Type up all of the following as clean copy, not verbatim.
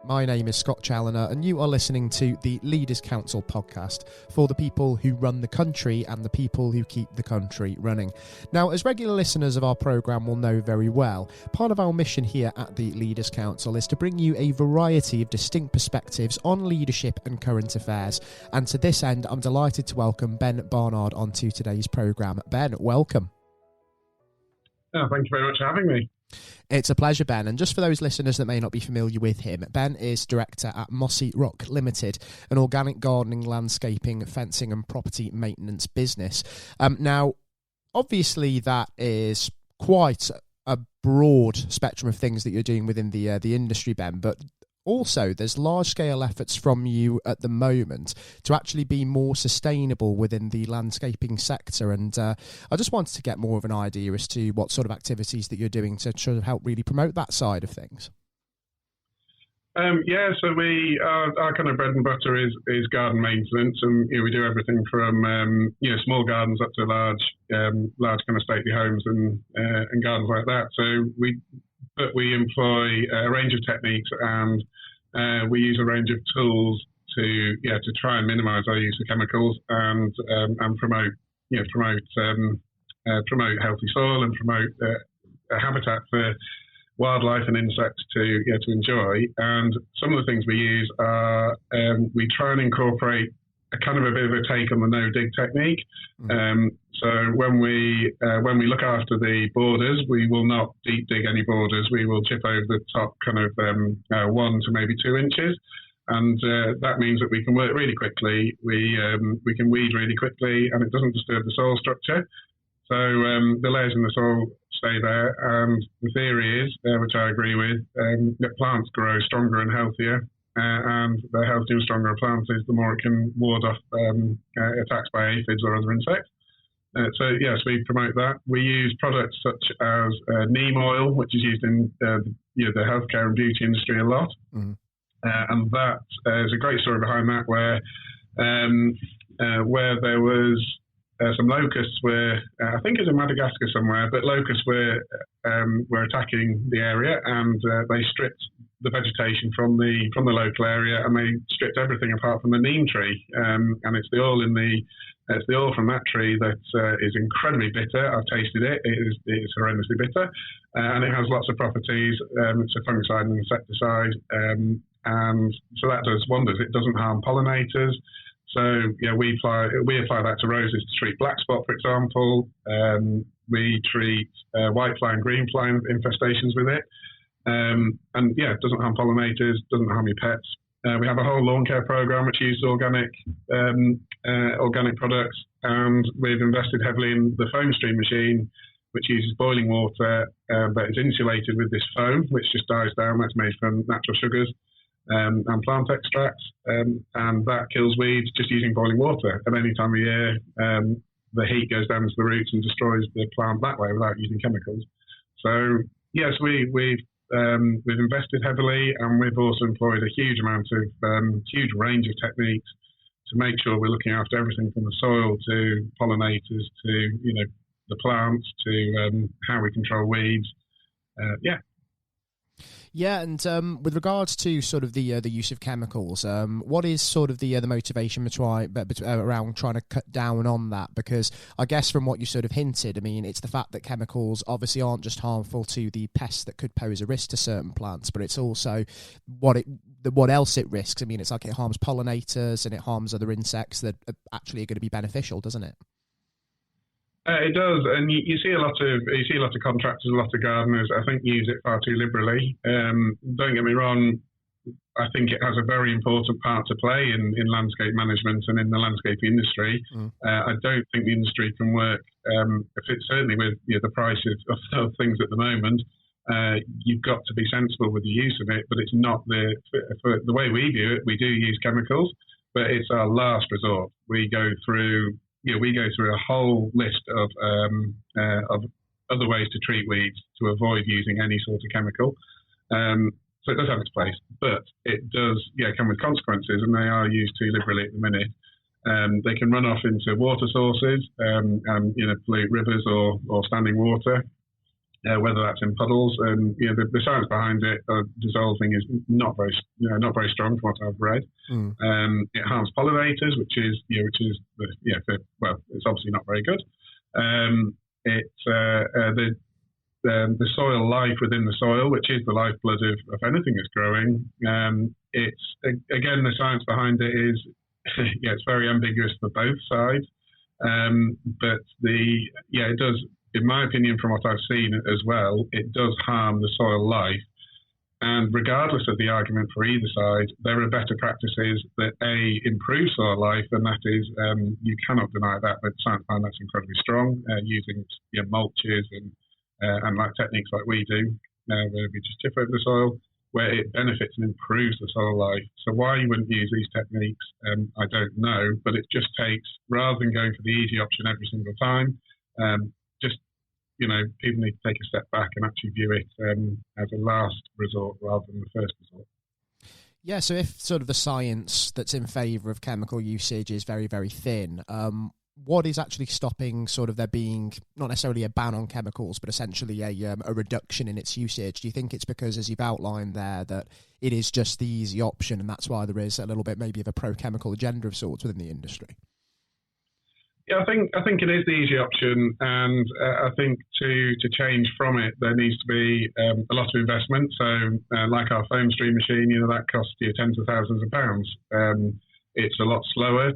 My name is Scott Challoner, and you are listening to the Leaders Council podcast for the people who run the country and the people who keep the country running. Now, as regular listeners of our programme will know very well, part of our mission here at the Leaders Council is to bring you a variety of distinct perspectives on leadership and current affairs. And to this end, I'm delighted to welcome Ben Barnard onto today's programme. Ben, welcome. Oh, thank you very much for having me. It's a pleasure, Ben. And just for those listeners that may not be familiar with him, Ben is director at Mossy Rock Ltd, an organic gardening, landscaping, fencing and property maintenance business. Now, obviously that is quite a broad spectrum of things that you're doing within the industry, Ben, but also there's large-scale efforts from you at the moment to actually be more sustainable within the landscaping sector. And I just wanted to get more of an idea as to what sort of activities that you're doing to sort of help really promote that side of things. So our kind of bread and butter is garden maintenance, and we do everything from small gardens up to large kind of stately homes and gardens like that. So we employ a range of techniques, and we use a range of tools to try and minimise our use of chemicals and promote healthy soil and promote a habitat for wildlife and insects to enjoy. And some of the things we use are we try and incorporate a kind of a bit of a take on the no-dig technique. So when we look after the borders, we will not deep dig any borders. We will chip over the top kind of 1 to maybe 2 inches, and that means that we can work really quickly. We can weed really quickly, and it doesn't disturb the soil structure. So the layers in the soil stay there, and the theory is, which I agree with, that plants grow stronger and healthier. And the healthier and stronger a plant is, the more it can ward off attacks by aphids or other insects. So yes, we promote that. We use products such as neem oil, which is used in the healthcare and beauty industry a lot. Mm-hmm. And that is a great story behind that, where there was some locusts were, I think it's in Madagascar somewhere, but locusts were attacking the area, and they stripped the vegetation from the local area, and they stripped everything apart from the neem tree. And it's the oil from that tree that is incredibly bitter. I've tasted it. It's horrendously bitter, and it has lots of properties. It's a fungicide and insecticide, and so that does wonders. It doesn't harm pollinators. So we apply that to roses to treat black spot, for example. We treat whitefly and greenfly infestations with it. It doesn't harm pollinators, doesn't harm your pets. We have a whole lawn care program which uses organic products, and we've invested heavily in the foam stream machine, which uses boiling water, but it's insulated with this foam, which just dies down. That's made from natural sugars and plant extracts, and that kills weeds just using boiling water. At any time of year, the heat goes down to the roots and destroys the plant that way without using chemicals. So yes, we've invested heavily, and we've also employed a huge range of techniques to make sure we're looking after everything from the soil to pollinators to the plants to how we control weeds. Yeah, and with regards to sort of the use of chemicals, what is sort of the motivation around trying to cut down on that? Because I guess from what you sort of hinted, I mean, it's the fact that chemicals obviously aren't just harmful to the pests that could pose a risk to certain plants, but it's also what else it risks. I mean, it's like it harms pollinators and it harms other insects that actually are going to be beneficial, doesn't it? It does, and you see a lot of contractors, a lot of gardeners, I think, use it far too liberally. Don't get me wrong, I think it has a very important part to play in landscape management and in the landscape industry. I don't think the industry can work, certainly with the price of things at the moment. You've got to be sensible with the use of it, but it's not for the way we view it. We do use chemicals, but it's our last resort. We go through a whole list of other ways to treat weeds to avoid using any sort of chemical. So it does have its place, but it does come with consequences, and they are used too liberally at the minute. They can run off into water sources and pollute rivers or standing water. whether that's in puddles, and the science behind it dissolving is not very strong from what I've read. It harms pollinators, which is it's obviously not very good. The soil life within the soil, which is the lifeblood of anything that's growing. It's again, the science behind it is it's very ambiguous for both sides, but it does. In my opinion, from what I've seen as well, it does harm the soil life. And regardless of the argument for either side, there are better practices that improve soil life, and that is, you cannot deny that. But science behind that's incredibly strong, using mulches and like techniques like we do, where we just tip over the soil, where it benefits and improves the soil life. So why you wouldn't use these techniques, I don't know. But it just takes, rather than going for the easy option every single time, people need to take a step back and actually view it as a last resort rather than the first resort. Yeah, so if sort of the science that's in favour of chemical usage is very, very thin, what is actually stopping sort of there being not necessarily a ban on chemicals, but essentially a reduction in its usage? Do you think it's because, as you've outlined there, that it is just the easy option, and that's why there is a little bit maybe of a pro-chemical agenda of sorts within the industry? Yeah, I think it is the easy option, and I think to change from it, there needs to be a lot of investment. So, like our foam stream machine, that costs you tens of thousands of pounds. It's a lot slower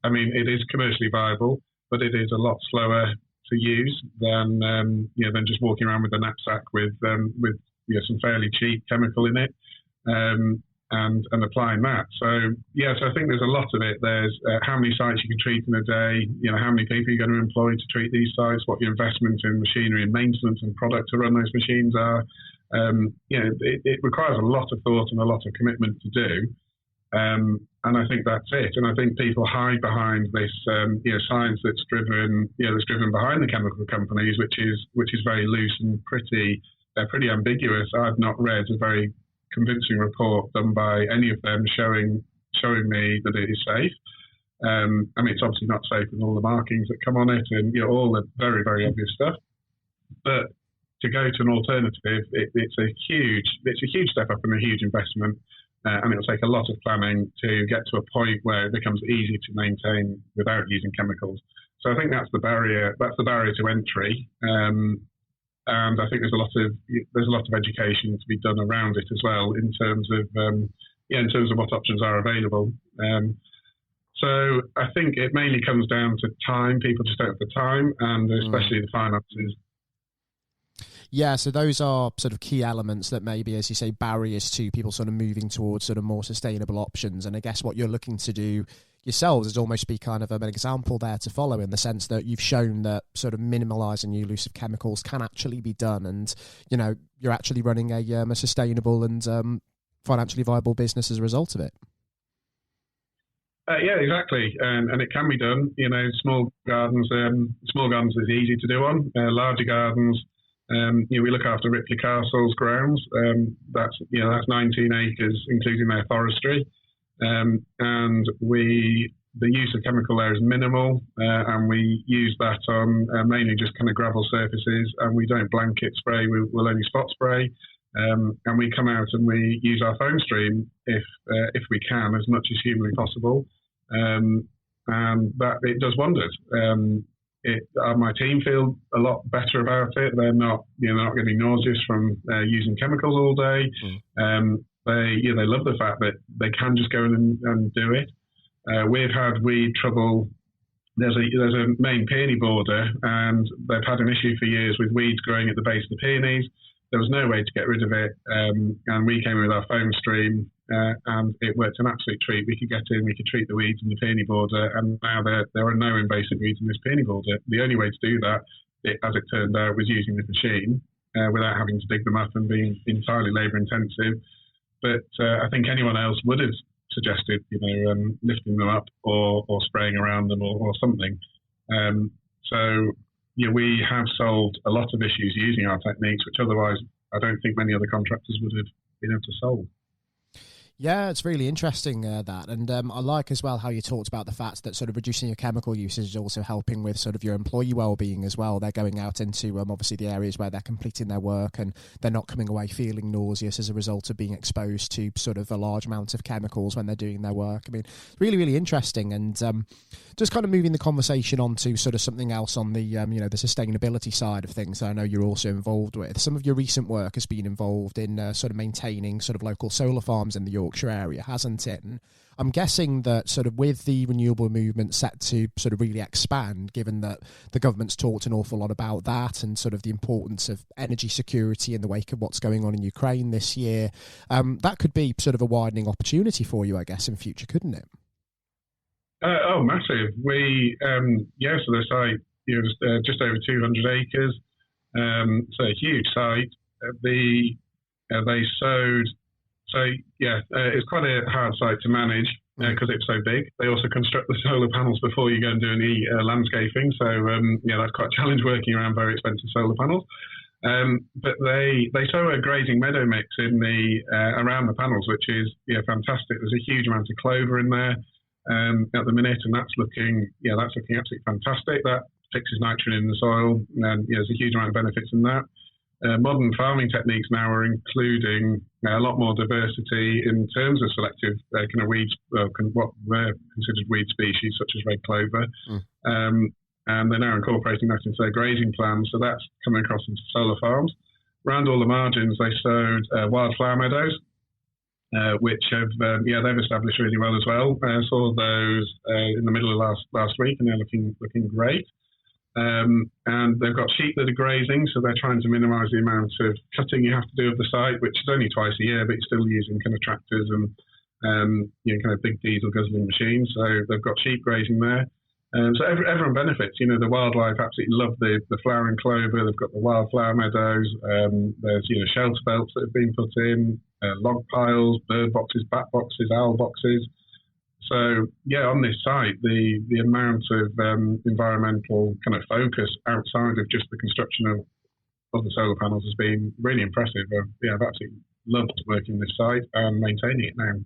it is commercially viable, but it is a lot slower to use than just walking around with a knapsack with some fairly cheap chemical in it. And applying that. So I think there's a lot of it. There's how many sites you can treat in a day, how many people you're going to employ to treat these sites, what your investment in machinery and maintenance and product to run those machines are. It requires a lot of thought and a lot of commitment to do. And I think that's it. And I think people hide behind this science that's driven behind the chemical companies, which is very loose and pretty ambiguous. I've not read a very convincing report done by any of them showing me that it is safe. It's obviously not safe with all the markings that come on it and all the very, very obvious stuff. But to go to an alternative, it's a huge step up and a huge investment, and it'll take a lot of planning to get to a point where it becomes easy to maintain without using chemicals. So I think that's the barrier. That's the barrier to entry. And I think there's a lot of education to be done around it as well in terms of what options are available. So I think it mainly comes down to time. People just don't have the time, and especially the finances. Yeah, so those are sort of key elements that maybe, as you say, barriers to people sort of moving towards sort of more sustainable options. And I guess what you're looking to do yourselves is almost be kind of an example there to follow, in the sense that you've shown that sort of minimalising the use of chemicals can actually be done, and you're actually running a sustainable and financially viable business as a result of it. Yeah, exactly, and it can be done. Small gardens is easy to do on. Larger gardens, we look after Ripley Castle's grounds. That's 19 acres, including their forestry. And the use of chemical there is minimal, and we use that on mainly just kind of gravel surfaces, and we don't blanket spray, we'll only spot spray, and we come out and we use our foam stream if we can, as much as humanly possible, and that it does wonders. My team feel a lot better about it. They're not getting nauseous from using chemicals all day. They love the fact that they can just go in and do it. We've had weed trouble. There's a main peony border, and they've had an issue for years with weeds growing at the base of the peonies. There was no way to get rid of it, and we came in with our foam stream, and it worked an absolute treat. We could get in, we could treat the weeds in the peony border, and now there are no invasive weeds in this peony border. The only way to do that, as it turned out, was using the machine without having to dig them up and being entirely labour intensive. But I think anyone else would have suggested, lifting them up or spraying around them or something. We have solved a lot of issues using our techniques, which otherwise I don't think many other contractors would have been able to solve. Yeah, it's really interesting that, and I like as well how you talked about the fact that sort of reducing your chemical usage is also helping with sort of your employee well-being as well. They're going out into obviously the areas where they're completing their work, and they're not coming away feeling nauseous as a result of being exposed to sort of a large amount of chemicals when they're doing their work. I mean, really, really interesting, and just kind of moving the conversation on to sort of something else on the the sustainability side of things that I know you're also involved with. Some of your recent work has been involved in sort of maintaining sort of local solar farms in the Yorkshire area, hasn't it? And I'm guessing that sort of with the renewable movement set to sort of really expand, given that the government's talked an awful lot about that and sort of the importance of energy security in the wake of what's going on in Ukraine this year, that could be sort of a widening opportunity for you, I guess, in future, couldn't it? Massive. We, so the site, just over 200 acres, so a huge site. They sowed. So it's quite a hard site to manage because it's so big. They also construct the solar panels before you go and do any landscaping. So that's quite a challenge working around very expensive solar panels. But they sow a grazing meadow mix in the around the panels, which is fantastic. There's a huge amount of clover in there at the minute, and that's looking absolutely fantastic. That fixes nitrogen in the soil, and there's a huge amount of benefits in that. Modern farming techniques now are including a lot more diversity in terms of selective kind of weeds, what were considered weed species such as red clover, and they're now incorporating that into their grazing plans. So that's coming across into solar farms. Around all the margins, they sowed wildflower meadows, which have they've established really well as well. I saw those in the middle of last week, and they're looking great. And they've got sheep that are grazing, so they're trying to minimise the amount of cutting you have to do of the site, which is only twice a year, but you're still using kind of tractors and kind of big diesel guzzling machines. So they've got sheep grazing there. So everyone benefits. The wildlife absolutely love the flowering clover. They've got the wildflower meadows. There's shelter belts that have been put in, log piles, bird boxes, bat boxes, owl boxes. So on this site, the amount of environmental kind of focus outside of just the construction of the solar panels has been really impressive. I've absolutely loved working this site and maintaining it now.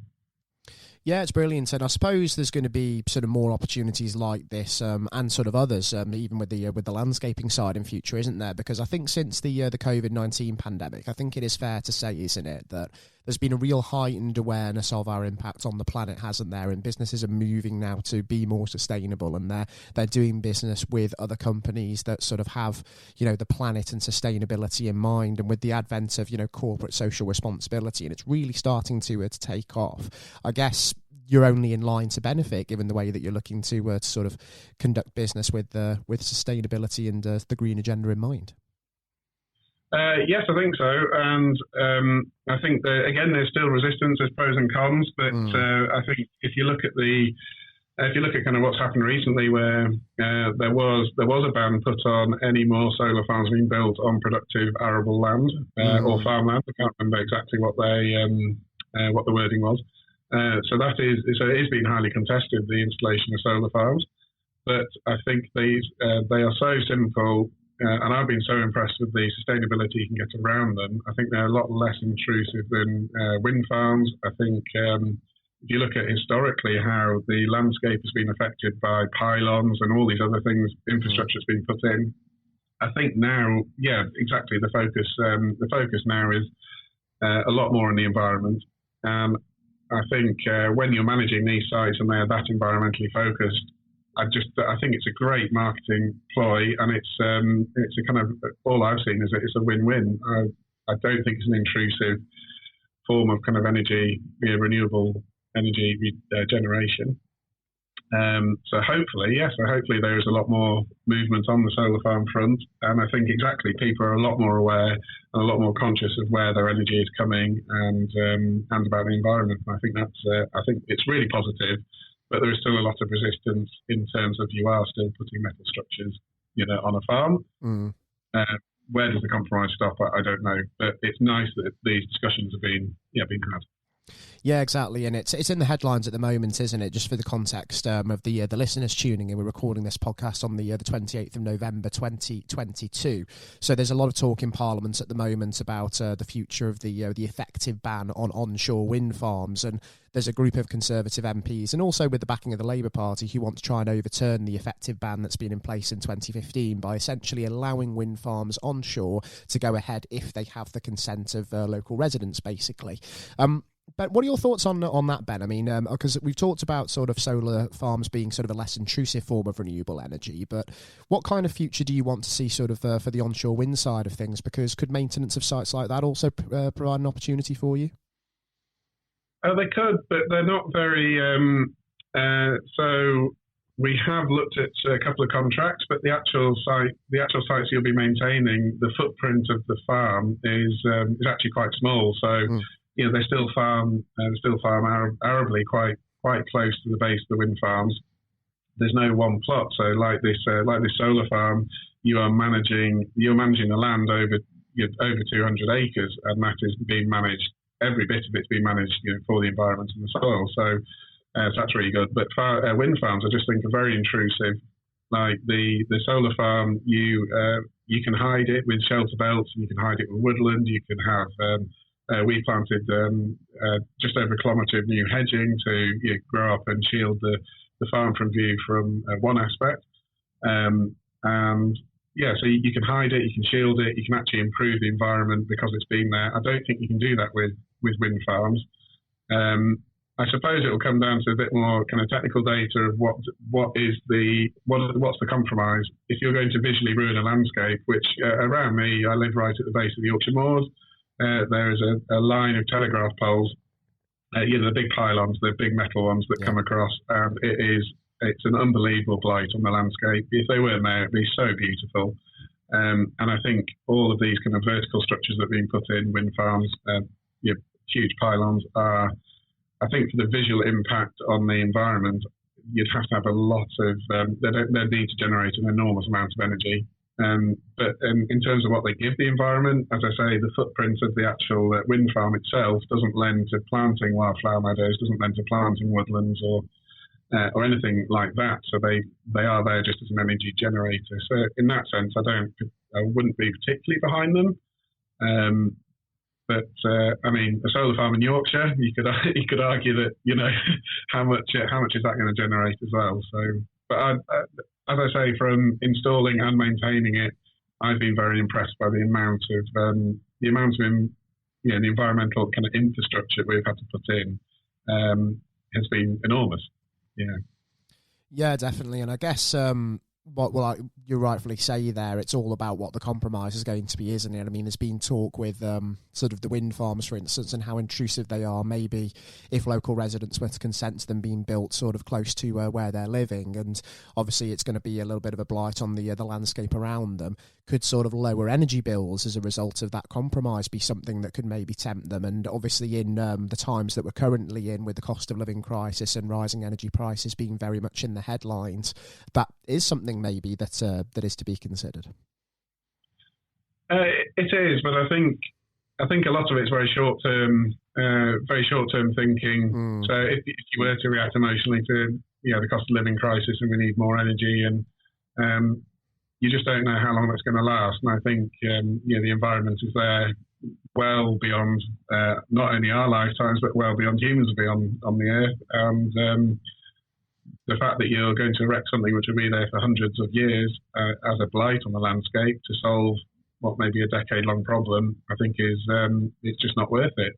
Yeah, it's brilliant, and I suppose there's going to be sort of more opportunities like this, and sort of others, even with the landscaping side in future, isn't there? Because I think since the COVID-19 pandemic, I think it is fair to say, isn't it, that there's been a real heightened awareness of our impact on the planet, hasn't there? And businesses are moving now to be more sustainable, and they're doing business with other companies that sort of have the planet and sustainability in mind. And with the advent of corporate social responsibility, and it's really starting to take off, I guess you're only in line to benefit, given the way that you're looking to sort of conduct business with sustainability and the green agenda in mind. Yes, I think so, and I think that again there's still resistance, there's pros and cons, but I think if you look at kind of what's happened recently, where there was a ban put on any more solar farms being built on productive arable land or farmland. I can't remember exactly what the wording was. So it is being highly contested, the installation of solar farms. But I think they are so simple, and I've been so impressed with the sustainability you can get around them. I think they're a lot less intrusive than wind farms. I think if you look at historically how the landscape has been affected by pylons and all these other things, infrastructure has been put in. I think now, exactly, the focus now is a lot more on the environment. I think when you're managing these sites and they are that environmentally focused, I think it's a great marketing ploy, and it's a kind of, all I've seen is that it's a win-win. I don't think it's an intrusive form of kind of energy, renewable energy generation. So hopefully there is a lot more movement on the solar farm front, and I think exactly people are a lot more aware and a lot more conscious of where their energy is coming and about the environment. And I think it's really positive, but there is still a lot of resistance in terms of you are still putting metal structures, on a farm. Where does the compromise stop? I don't know, but it's nice that these discussions have been had. Yeah, exactly, and it's in the headlines at the moment, isn't it? Just for the context of the listeners tuning in, we're recording this podcast on the 28th of November 2022. So there's a lot of talk in Parliament at the moment about the future of the effective ban on onshore wind farms, and there's a group of Conservative MPs, and also with the backing of the Labour Party, who want to try and overturn the effective ban that's been in place in 2015 by essentially allowing wind farms onshore to go ahead if they have the consent of local residents, basically. But what are your thoughts on that, Ben? I mean, because we've talked about sort of solar farms being sort of a less intrusive form of renewable energy, but what kind of future do you want to see sort of for the onshore wind side of things? Because could maintenance of sites like that also provide an opportunity for you? They could, but they're not very. So we have looked at a couple of contracts, but the actual sites you'll be maintaining, the footprint of the farm is actually quite small. So. They still farm arably quite close to the base of the wind farms. There's no one plot, so like this solar farm, you're managing the land over 200 acres, and that is being managed. Every bit of it's being managed, for the environment and the soil. So that's really good. But wind farms, I just think, are very intrusive. Like the solar farm, you can hide it with shelter belts, and you can hide it with woodland. You can have we planted just over a kilometre of new hedging to grow up and shield the farm from view from one aspect. So you can hide it, you can shield it, you can actually improve the environment because it's been there. I don't think you can do that with wind farms. I suppose it will come down to a bit more kind of technical data of what's the compromise. If you're going to visually ruin a landscape, which around me, I live right at the base of the Yorkshire Moors. There is a line of telegraph poles, the big pylons, the big metal ones that come across, and it's an unbelievable blight on the landscape. If they weren't there, it'd be so beautiful. And I think all of these kind of vertical structures that are being put in, wind farms, huge pylons, are, I think, for the visual impact on the environment, you'd have to have a lot of, they need to generate an enormous amount of energy. But in terms of what they give the environment, as I say, the footprint of the actual wind farm itself doesn't lend to planting wildflower meadows, doesn't lend to planting woodlands or anything like that. So they are there just as an energy generator. So in that sense, I wouldn't be particularly behind them. But I mean, a solar farm in Yorkshire, you could argue that how much is that going to generate as well. So, but as I say, from installing and maintaining it, I've been very impressed by the amount of the environmental kind of infrastructure we've had to put in has been enormous. Yeah, definitely, and I guess what you rightfully say there, it's all about what the compromise is going to be, isn't it? I mean, there's been talk with sort of the wind farms, for instance, and how intrusive they are. Maybe if local residents were to consent to them being built sort of close to where they're living, and obviously it's going to be a little bit of a blight on the landscape around them, could sort of lower energy bills as a result of that compromise be something that could maybe tempt them. And obviously in the times that we're currently in, with the cost of living crisis and rising energy prices being very much in the headlines, that is something maybe that is to be considered. It is, but I think a lot of it's very short term thinking. So if you were to react emotionally to the cost of living crisis and we need more energy, and you just don't know how long that's going to last. And I think the environment is there well beyond not only our lifetimes, but well beyond humans will be on the earth. And the fact that you're going to erect something which will be there for hundreds of years as a blight on the landscape to solve what may be a decade-long problem, I think is it's just not worth it.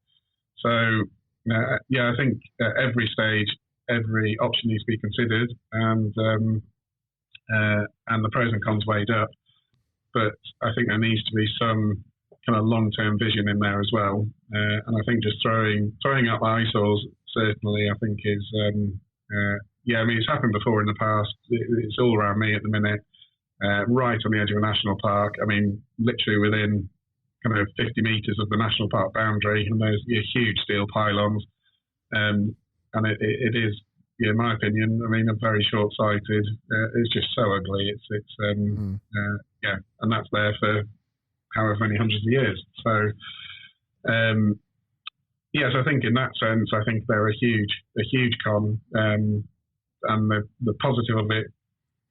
So, I think at every stage, every option needs to be considered, and the pros and cons weighed up. But I think there needs to be some kind of long-term vision in there as well. And I think just throwing up eyesores certainly, I think is I mean, it's happened before in the past. It's all around me at the minute, right on the edge of a national park. I mean, literally within kind of 50 metres of the national park boundary, and there's huge steel pylons. And it is, in my opinion, I mean, very short-sighted. It's just so ugly. And that's there for however many hundreds of years. So, yes, I think in that sense, I think they're a huge con. And the positive of it,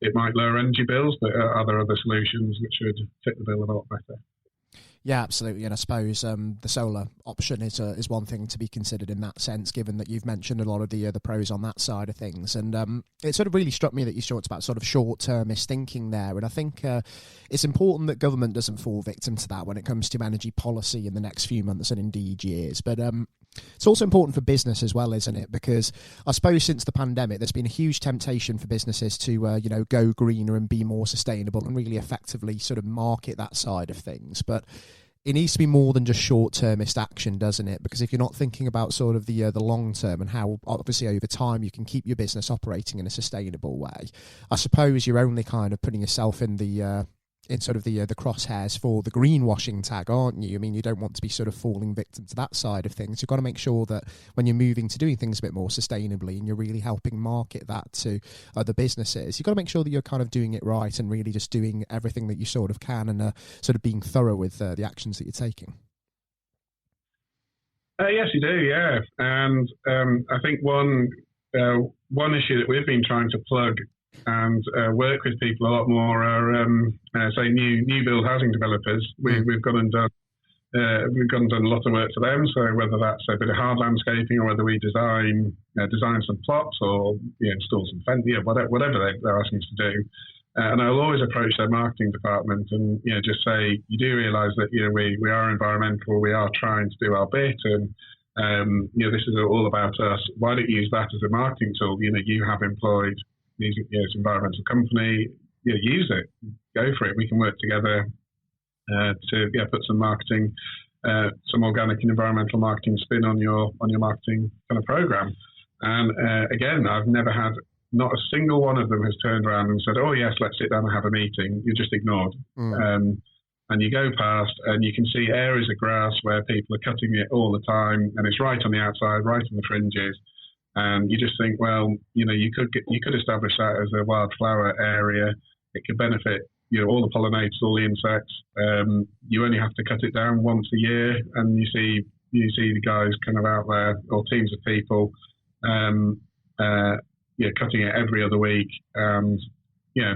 it might lower energy bills, but are there other solutions which would fit the bill a lot better? Yeah, absolutely, and I suppose the solar option is one thing to be considered in that sense, given that you've mentioned a lot of the pros on that side of things. And it sort of really struck me that you talked about sort of short-termist thinking there, and I think it's important that government doesn't fall victim to that when it comes to energy policy in the next few months and indeed years. But it's also important for business as well, isn't it? Because I suppose since the pandemic, there's been a huge temptation for businesses to go greener and be more sustainable and really effectively sort of market that side of things. But it needs to be more than just short-termist action, doesn't it? Because if you're not thinking about sort of the long term and how obviously over time you can keep your business operating in a sustainable way, I suppose you're only kind of putting yourself in the crosshairs for the greenwashing tag, aren't you? I mean, you don't want to be sort of falling victim to that side of things. You've got to make sure that when you're moving to doing things a bit more sustainably and you're really helping market that to other businesses, you've got to make sure that you're kind of doing it right and really just doing everything that you sort of can and sort of being thorough with the actions that you're taking. Yes, you do, yeah. And I think one issue that we've been trying to plug and work with people a lot more are, say, new build housing developers. We've gone and done a lot of work for them. So whether that's a bit of hard landscaping or whether we design some plots or install some fence, whatever they're asking us to do. And I'll always approach their marketing department and just say, you do realise that we are environmental, we are trying to do our bit, and this is all about us. Why don't you use that as a marketing tool? You have employed these environmental company, use it, go for it. We can work together to put some marketing, some organic and environmental marketing spin on your marketing kind of program. And again, I've never had, not a single one of them has turned around and said, "Oh yes, let's sit down and have a meeting." You're just ignored. And you go past and you can see areas of grass where people are cutting it all the time, and it's right on the outside, right on the fringes. And you just think, well, you could establish that as a wildflower area. It could benefit, all the pollinators, all the insects. You only have to cut it down once a year, and you see the guys kind of out there, or teams of people, cutting it every other week. And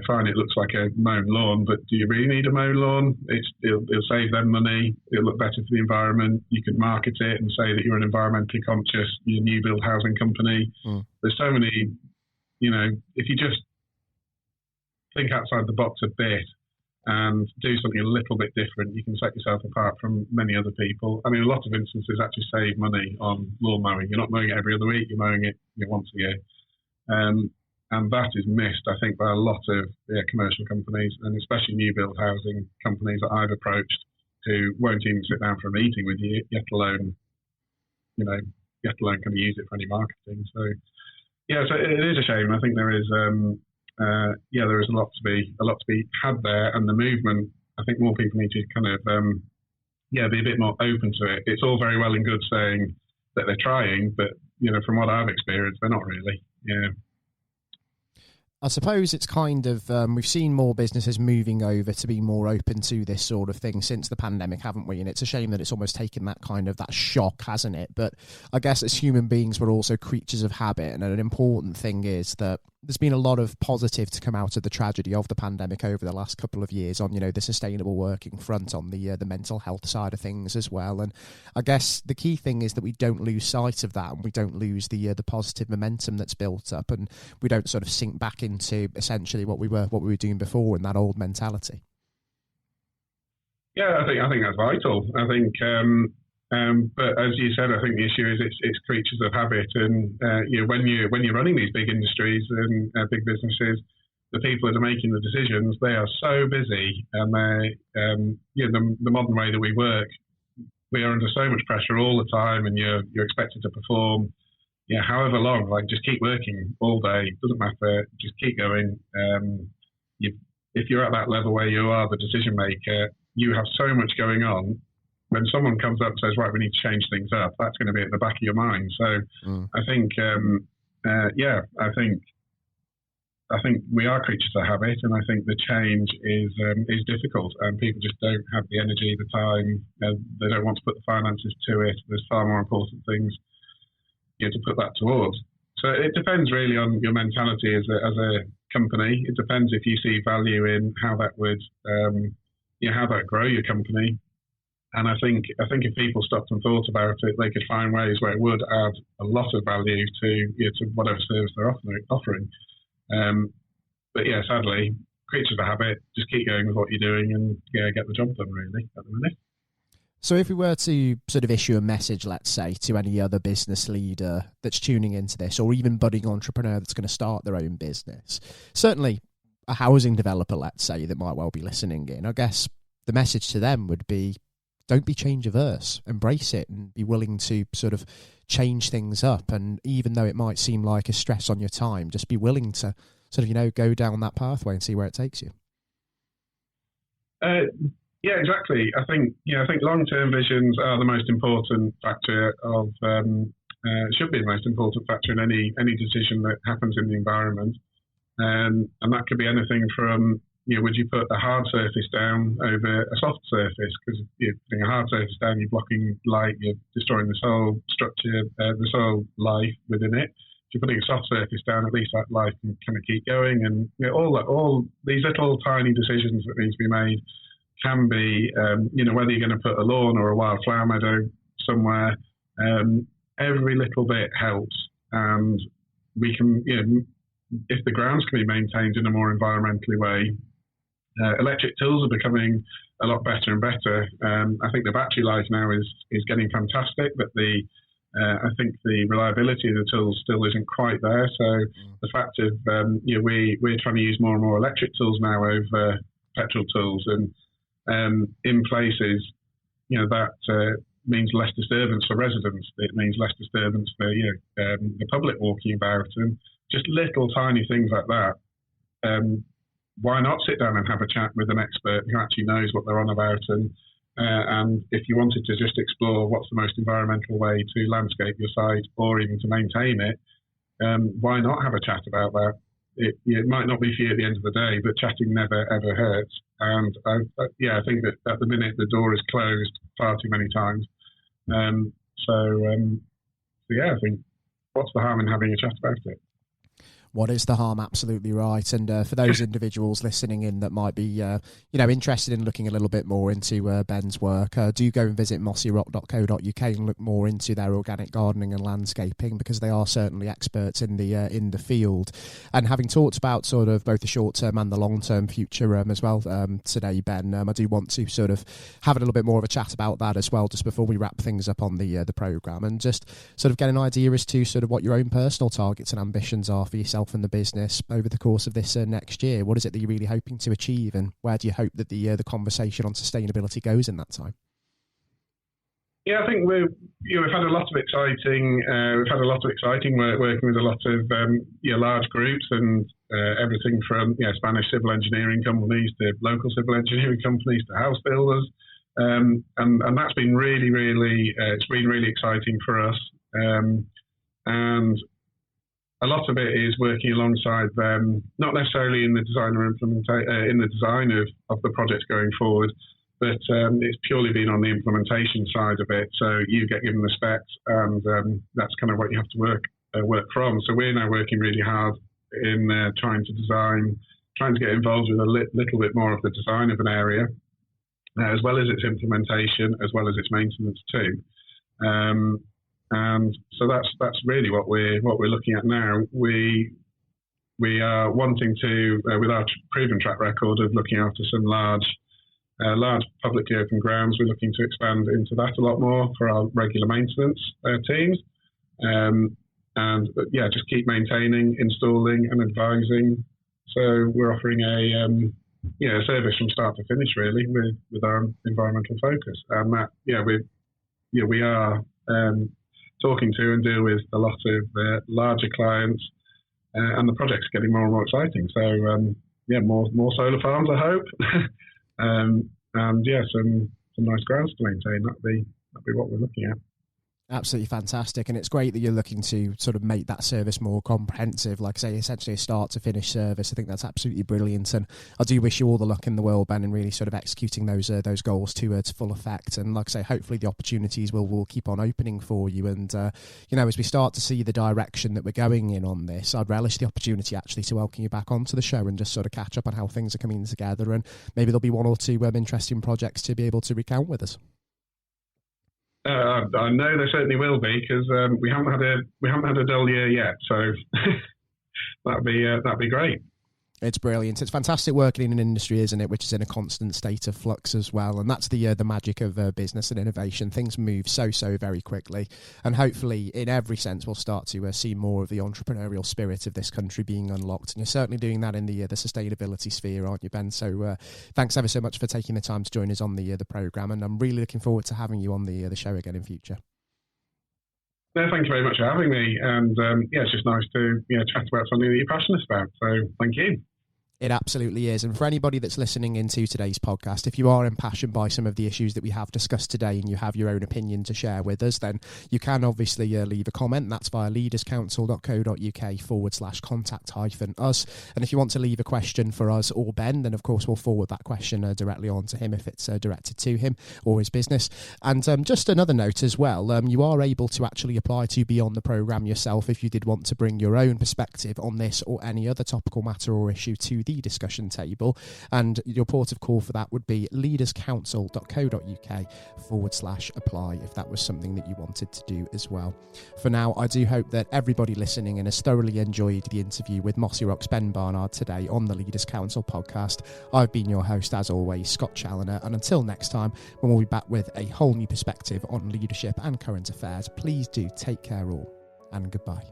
fine, it looks like a mown lawn, but do you really need a mown lawn? It'll save them money. It'll look better for the environment. You could market it and say that you're an environmentally conscious, your new build housing company. There's so many, if you just think outside the box a bit and do something a little bit different, you can set yourself apart from many other people. I mean, a lot of instances actually save money on lawn mowing. You're not mowing it every other week, you're mowing it once a year. And that is missed, I think, by a lot of commercial companies, and especially new build housing companies that I've approached, who won't even sit down for a meeting with you, yet alone kind of use it for any marketing. So, so it is a shame. I think there is, there is a lot to be had there, and the movement. I think more people need to kind of, be a bit more open to it. It's all very well and good saying that they're trying, but from what I've experienced, they're not really. I suppose it's kind of, we've seen more businesses moving over to be more open to this sort of thing since the pandemic, haven't we? And it's a shame that it's almost taken that shock, hasn't it? But I guess as human beings, we're also creatures of habit. And an important thing is that there's been a lot of positive to come out of the tragedy of the pandemic over the last couple of years on, the sustainable working front, on the mental health side of things as well. And I guess the key thing is that we don't lose sight of that, and we don't lose the positive momentum that's built up, and we don't sort of sink back into essentially what we were doing before in that old mentality. Yeah, I think that's vital. I think, but as you said, I think the issue is it's creatures of habit, and when you're running these big industries and big businesses, the people that are making the decisions, they are so busy, and the modern way that we work, we are under so much pressure all the time, and you're expected to perform, however long. Like, just keep working all day, doesn't matter, just keep going. If you're at that level where you are the decision maker, you have so much going on. When someone comes up and says, right, we need to change things up, that's going to be at the back of your mind. So I think, I think we are creatures of habit, and I think the change is difficult, and people just don't have the energy, the time. They don't want to put the finances to it. There's far more important things, to put that towards. So it depends really on your mentality as a company. It depends if you see value in how that would, how that grow your company. And I think if people stopped and thought about it, they could find ways where it would add a lot of value to whatever service they're offering. But yeah, sadly, creatures of habit, just keep going with what you're doing and get the job done really at the minute. So if we were to sort of issue a message, let's say, to any other business leader that's tuning into this, or even budding entrepreneur that's going to start their own business, certainly a housing developer, let's say, that might well be listening in, I guess the message to them would be, don't be change averse, embrace it and be willing to sort of change things up. And even though it might seem like a stress on your time, just be willing to sort of, go down that pathway and see where it takes you. Yeah, exactly. I think long-term visions are the most important factor of should be the most important factor in any decision that happens in the environment, and that could be anything from would you put a hard surface down over a soft surface? Because if you're putting a hard surface down, you're blocking light, you're destroying the soil structure, the soil life within it. If you're putting a soft surface down, at least that life can kind of keep going. And all these little tiny decisions that need to be made can be, whether you're going to put a lawn or a wildflower meadow somewhere, every little bit helps. And we can, if the grounds can be maintained in a more environmentally way, electric tools are becoming a lot better and better. I think the battery life now is getting fantastic, but I think the reliability of the tools still isn't quite there. So the fact of, we're trying to use more and more electric tools now over petrol tools, and in places, that means less disturbance for residents. It means less disturbance for the public walking about, and just little tiny things like that. Why not sit down and have a chat with an expert who actually knows what they're on about? And if you wanted to just explore what's the most environmental way to landscape your site or even to maintain it, why not have a chat about that? It might not be for you at the end of the day, but chatting never ever hurts. And I think that at the minute the door is closed far too many times. I think what's the harm in having a chat about it? What is the harm? Absolutely right. And for those individuals listening in that might be, interested in looking a little bit more into Ben's work, do go and visit mossyrock.co.uk and look more into their organic gardening and landscaping, because they are certainly experts in the field. And having talked about sort of both the short term and the long term future as well today, Ben, I do want to sort of have a little bit more of a chat about that as well, just before we wrap things up on the programme, and just sort of get an idea as to sort of what your own personal targets and ambitions are for yourself and the business over the course of this next year. What is it that you're really hoping to achieve, and where do you hope that the conversation on sustainability goes in that time? Yeah, I think we've had a lot of exciting work working with a lot of large groups, and everything from Spanish civil engineering companies to local civil engineering companies to house builders, and that's been really it's been really exciting for us, and a lot of it is working alongside them, not necessarily in the design or in the design of the project going forward, but it's purely been on the implementation side of it. So you get given the specs, and that's kind of what you have to work from. So we're now working really hard in trying to get involved with a little bit more of the design of an area, as well as its implementation, as well as its maintenance too. And so that's really what we're looking at now. We are wanting to, with our proven track record of looking after some large publicly open grounds, we're looking to expand into that a lot more for our regular maintenance teams. Just keep maintaining, installing, and advising. So we're offering a service from start to finish, really, with our environmental focus. And that, we are talking to and deal with a lot of larger clients, and the project's getting more and more exciting. So more solar farms, I hope, and some nice grounds to maintain. That'd be what we're looking at. Absolutely fantastic, and it's great that you're looking to sort of make that service more comprehensive, like I say, essentially a start to finish service. I think that's absolutely brilliant, and I do wish you all the luck in the world, Ben, in really sort of executing those goals to full effect. And like I say, hopefully the opportunities will keep on opening for you. And as we start to see the direction that we're going in on this, I'd relish the opportunity actually to welcome you back onto the show and just sort of catch up on how things are coming together, and maybe there'll be one or two interesting projects to be able to recount with us. I know there certainly will be, because we haven't had a dull year yet, so that'd be great. It's brilliant. It's fantastic working in an industry, isn't it, which is in a constant state of flux as well. And that's the magic of business and innovation. Things move so very quickly. And hopefully, in every sense, we'll start to see more of the entrepreneurial spirit of this country being unlocked. And you're certainly doing that in the sustainability sphere, aren't you, Ben? So thanks ever so much for taking the time to join us on the programme. And I'm really looking forward to having you on the show again in future. No, thank you very much for having me. And it's just nice to chat about something that you're passionate about. So thank you. It absolutely is. And for anybody that's listening into today's podcast, if you are impassioned by some of the issues that we have discussed today and you have your own opinion to share with us, then you can obviously leave a comment. That's via leaderscouncil.co.uk/contact-us. And if you want to leave a question for us or Ben, then of course we'll forward that question directly on to him if it's directed to him or his business. And just another note as well, you are able to actually apply to be on the programme yourself if you did want to bring your own perspective on this or any other topical matter or issue to the discussion table, and your port of call for that would be leaderscouncil.co.uk/apply if that was something that you wanted to do as well. For now, I do hope that everybody listening in has thoroughly enjoyed the interview with Mossy Rock's Ben Barnard today on the Leaders Council podcast. I've been your host, as always, Scott Challoner, and until next time, when we'll be back with a whole new perspective on leadership and current affairs, please do take care all, and goodbye.